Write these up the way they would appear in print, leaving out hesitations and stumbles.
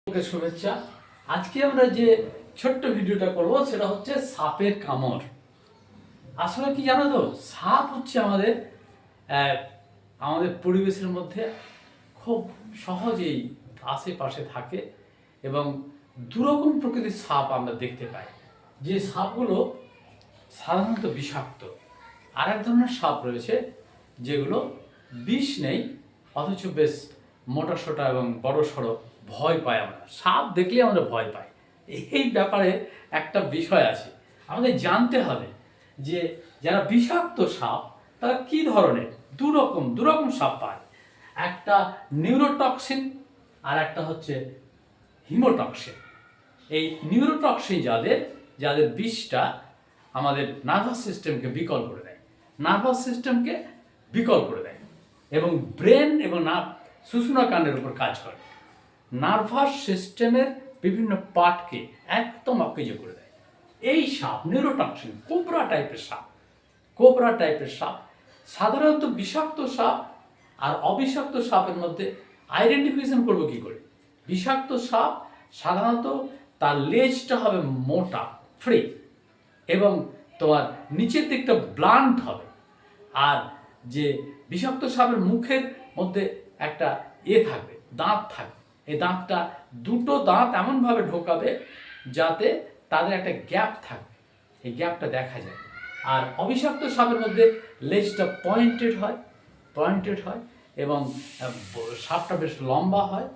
শুভেচ্ছা। আজকে আমরা যে ছোট্ট ভিডিওটা করব সেটা হচ্ছে সাপের কামড়। আসলে কি জানো তো, সাপ হচ্ছে আমাদের পরিবেশের মধ্যে খুব সহজেই আশেপাশে থাকে এবং দুরকম প্রকৃতির সাপ আমরা দেখতে পাই। যে সাপগুলো সাধারণত বিষাক্ত, আর এক ধরনের সাপ রয়েছে যেগুলো বিষ নেই অথচ বেশ মোটা সোটা এবং বড় সড়ো, ভয় পাই আমরা। সাপ দেখলে আমরা ভয় পাই। এই ব্যাপারে একটা বিষয় আছে, আমাদের জানতে হবে যে যারা বিষাক্ত সাপ তারা কি ধরনের। দু রকম সাপ পায়, একটা নিউরোটক্সিন আর একটা হচ্ছে হিমোটক্সিন। এই নিউরোটক্সিন যাদের বিষটা আমাদের নার্ভাস সিস্টেমকে বিকল করে দেয়, এবং ব্রেন এবং সুষুম্নাকাণ্ডের উপর কাজ করে, নার্ভাস সিস্টেমের বিভিন্ন পার্টকে একদম অকেজ করে দেয়। এই সাপ নিউরোটক্সিন কোবরা টাইপের সাপ সাধারণত বিষাক্ত সাপ আর অবিষাক্ত সাপের মধ্যে আইডেন্টিফিকেশন করবো কি করে? বিষাক্ত সাপ সাধারণত তার লেজটা হবে মোটা, ফ্রি, এবং তোমার নিচের দিকটা ব্লান্ট হবে। আর যে বিষাক্ত সাপের মুখের মধ্যে একটা থাকবে, দাঁত থাকবে। এই দাঁতটা দুটো দাঁত এমনভাবে ঢোকাবে যাতে তাদের একটা গ্যাপ থাকবে, এই গ্যাপটা দেখা যায়। আর অবিষাক্ত সাপের মধ্যে লেজটা পয়েন্টেড হয় এবং সাপটা বেশ লম্বা হয়,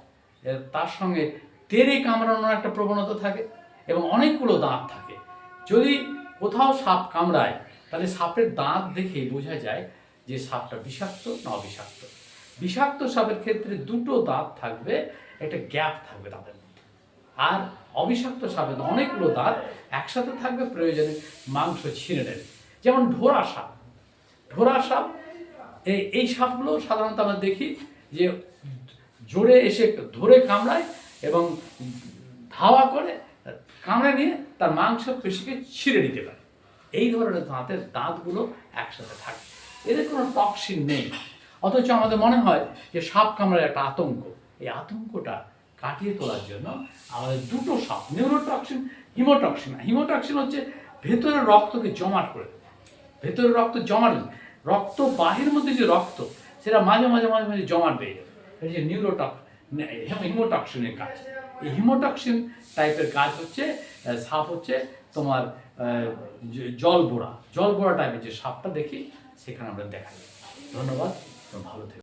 তার সঙ্গে তেড়ে কামড়ানোর একটা প্রবণতা থাকে এবং অনেকগুলো দাঁত থাকে। যদি কোথাও সাপ কামড়ায় তাহলে সাপের দাঁত দেখেই বোঝা যায় যে সাপটা বিষাক্ত না অবিষাক্ত। বিষাক্ত সাপের ক্ষেত্রে দুটো দাঁত থাকবে, একটা গ্যাপ থাকবে তাদের মধ্যে। আর অবিষাক্ত সাপের অনেকগুলো দাঁত একসাথে থাকবে, প্রয়োজনে মাংস ছিঁড়ে নেবে। যেমন ঢোরা সাপ এই সাপগুলো সাধারণত আমরা দেখি যে জোরে এসে ধরে কামড়ায় এবং ধাওয়া করে কামড়ে নিয়ে তার মাংস পেশিকে ছিঁড়ে নিতে পারে। এই ধরনের দাঁতগুলো একসাথে থাকে, এদের কোনো টক্সিন নেই। অথচ আমাদের মনে হয় যে সাপ কামড়ার একটা আতঙ্ক। এই আতঙ্কটা কাটিয়ে তোলার জন্য আমাদের দুটো সাপ, নিউরোটক্সিন, হিমোটক্সিন হচ্ছে ভেতরের রক্তকে জমাট করে দেবে। ভেতরের রক্ত বাহির মধ্যে যে রক্ত, সেটা মাঝে মাঝে জমাট বেড়ে যাবে। এই যে হিমোটক্সিনের কাজ। এই হিমোটক্সিন টাইপের কাজ হচ্ছে সাপ হচ্ছে তোমার জলবোড়া টাইপের যে সাপটা দেখি সেখানে আমরা দেখা যায়। ধন্যবাদ, ভালো থেকো।